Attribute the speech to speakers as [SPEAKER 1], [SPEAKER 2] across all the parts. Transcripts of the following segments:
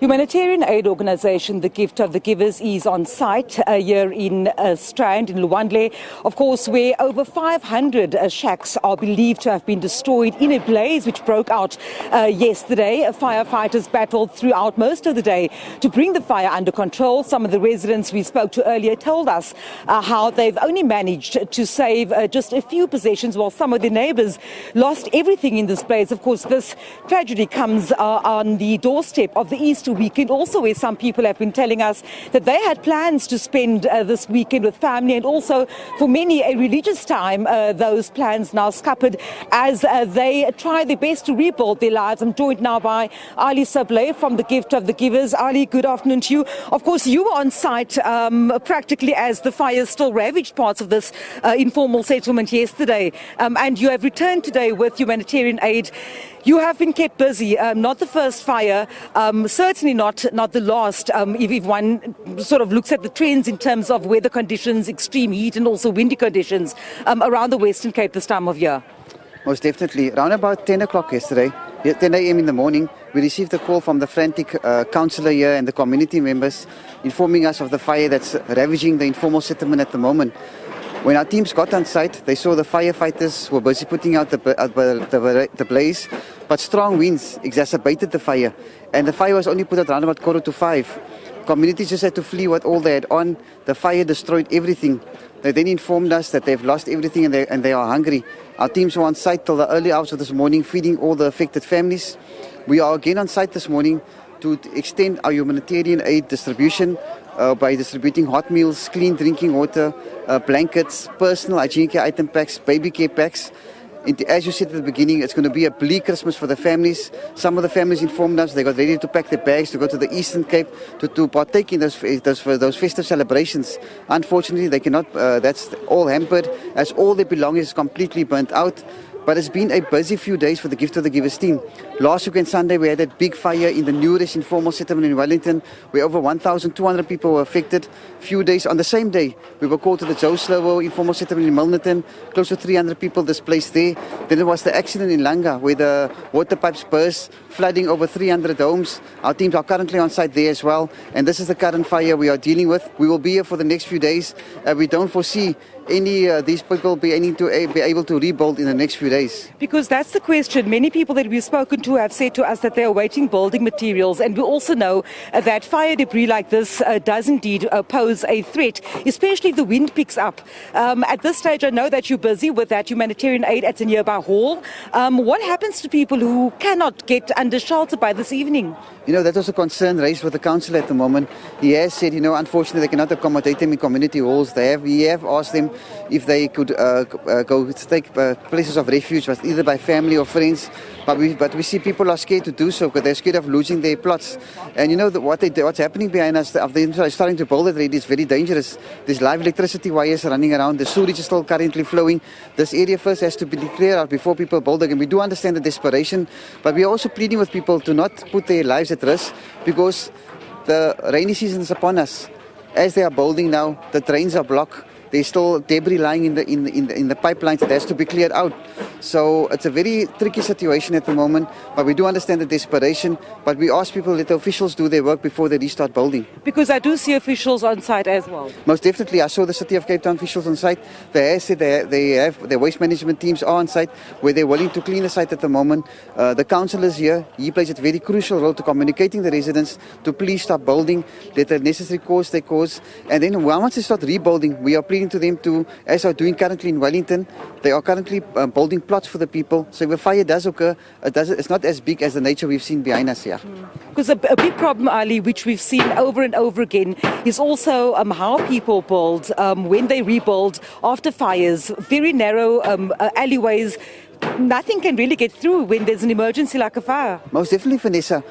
[SPEAKER 1] Humanitarian aid organisation, The Gift of the Givers, is on site here in Strand, in Lwandle, of course, where over 500 shacks are believed to have been destroyed in a blaze which broke out yesterday. Firefighters battled throughout most of the day to bring the fire under control. Some of the residents we spoke to earlier told us how they've only managed to save just a few possessions, while some of their neighbours lost everything in this blaze. Of course, this tragedy comes on the doorstep of the Easter weekend, also where some people have been telling us that they had plans to spend this weekend with family, and also for many a religious time. Those plans now scuppered as they try their best to rebuild their lives. I'm joined now by Ali Sablé from The Gift of the Givers. Ali, good afternoon to you. Of course, you were on site practically as the fire still ravaged parts of this informal settlement yesterday, and you have returned today with humanitarian aid. You have been kept busy, not the first fire, certainly not the last, if one sort of looks at the trends in terms of weather conditions, extreme heat and also windy conditions around the Western Cape this time of year.
[SPEAKER 2] Most definitely. Around about 10 o'clock yesterday, 10 a.m. in the morning, we received a call from the frantic councillor here and the community members informing us of the fire that's ravaging the informal settlement at the moment. When our teams got on site, they saw the firefighters were busy putting out the blaze, but strong winds exacerbated the fire, and the fire was only put out around about 4:45. Communities just had to flee what all they had on. The fire destroyed everything. They then informed us that they've lost everything and they are hungry. Our teams were on site till the early hours of this morning, feeding all the affected families. We are again on site this morning to extend our humanitarian aid distribution by distributing hot meals, clean drinking water, blankets, personal hygiene care item packs, baby care packs. As you said at the beginning, it's going to be a bleak Christmas for the families. Some of the families informed us they got ready to pack their bags to go to the Eastern Cape to partake in those festive celebrations. Unfortunately, they cannot. That's all hampered as all their belongings completely burnt out. But it's been a busy few days for the Gift of the Givers team. Last weekend Sunday, we had that big fire in the newest informal settlement in Wellington, where over 1,200 people were affected. Few days on the same day, we were called to the Joe Slovo informal settlement in Milnerton, close to 300 people displaced there. Then there was the accident in Langa, where the water pipes burst, flooding over 300 homes. Our teams are currently on site there as well, and this is the current fire we are dealing with. We will be here for the next few days. We don't foresee these people be able to rebuild in the next few days.
[SPEAKER 1] Because that's the question. Many people that we've spoken to have said to us that they are waiting building materials, and we also know that fire debris like this does indeed pose a threat, especially if the wind picks up. At this stage, I know that you're busy with that humanitarian aid at a nearby hall. What happens to people who cannot get under shelter by this evening?
[SPEAKER 2] That was a concern raised with the council at the moment. He has said, unfortunately, they cannot accommodate them in community halls. We have asked them if they could go take places of refuge, either by family or friends. But we see people are scared to do so because they're scared of losing their plots. And what's happening behind us, they're starting to build it already, is very dangerous. There's live electricity wires running around. The sewage is still currently flowing. This area first has to be cleared out before people build again. We do understand the desperation, but we are also pleading with people to not put their lives at risk, because the rainy season is upon us. As they are building now, the drains are blocked. There's still debris lying in the pipelines that has to be cleared out. So it's a very tricky situation at the moment, but we do understand the desperation. But we ask people, let the officials do their work before they restart building.
[SPEAKER 1] Because I do see officials on site as well.
[SPEAKER 2] Most definitely. I saw the City of Cape Town officials on site. They have said they have their waste management teams are on site, where they're willing to clean the site at the moment. The council is here. He plays a very crucial role to communicating the residents to please stop building, let the necessary course they cause. And then once they start rebuilding, we are pleading to them to, as are doing currently in Wellington, they are currently building plots for the people. So if a fire does occur, it's not as big as the nature we've seen behind us here.
[SPEAKER 1] Because a big problem, Ali, which we've seen over and over again, is also how people build when they rebuild after fires. Very narrow alleyways. Nothing can really get through when there's an emergency like a fire.
[SPEAKER 2] Most definitely, Vanessa.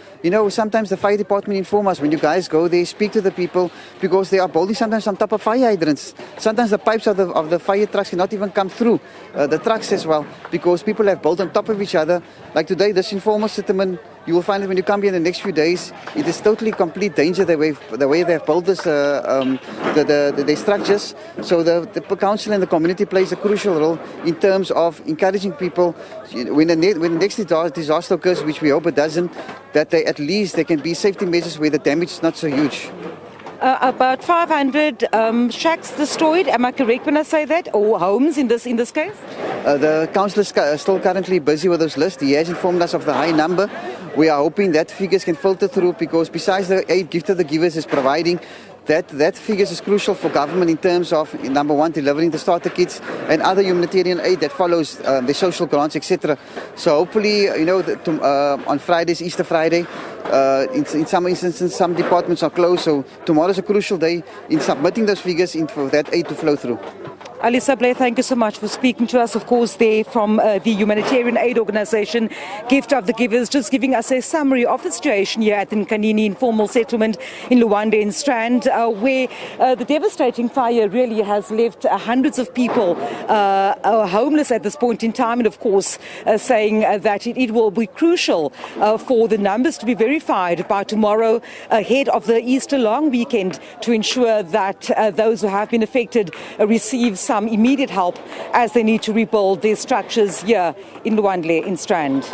[SPEAKER 2] Sometimes the fire department inform us when you guys go there, speak to the people, because they are building sometimes on top of fire hydrants. Sometimes the pipes of the fire trucks cannot even come through the trucks as well, because people have built on top of each other. Like today, this informal settlement you will find that when you come here in the next few days, it is totally complete danger the way they've built this, the structures. So the council and the community plays a crucial role in terms of encouraging people when the next disaster occurs, which we hope it doesn't, that at least there can be safety measures where the damage is not so huge.
[SPEAKER 1] About 500 shacks destroyed. Am I correct when I say that, or homes in this case?
[SPEAKER 2] The council is still currently busy with those lists. He has informed us of the high number. We are hoping that figures can filter through, because besides the aid gift of the givers is providing, that figures is crucial for government in terms of, number one, delivering the starter kits and other humanitarian aid that follows the social grants, etc. So hopefully, on Fridays, Easter Friday, in some instances, some departments are closed. So tomorrow is a crucial day in submitting those figures for that aid to flow through.
[SPEAKER 1] Alisa Blay, thank you so much for speaking to us. Of course, they're from the humanitarian aid organisation, Gift of the Givers, just giving us a summary of the situation here at the Nkanini informal settlement in Lwandle in Strand, where the devastating fire really has left hundreds of people homeless at this point in time, and of course saying that it will be crucial for the numbers to be verified by tomorrow ahead of the Easter long weekend to ensure that those who have been affected receive some immediate help as they need to rebuild their structures here in Lwandle in Strand.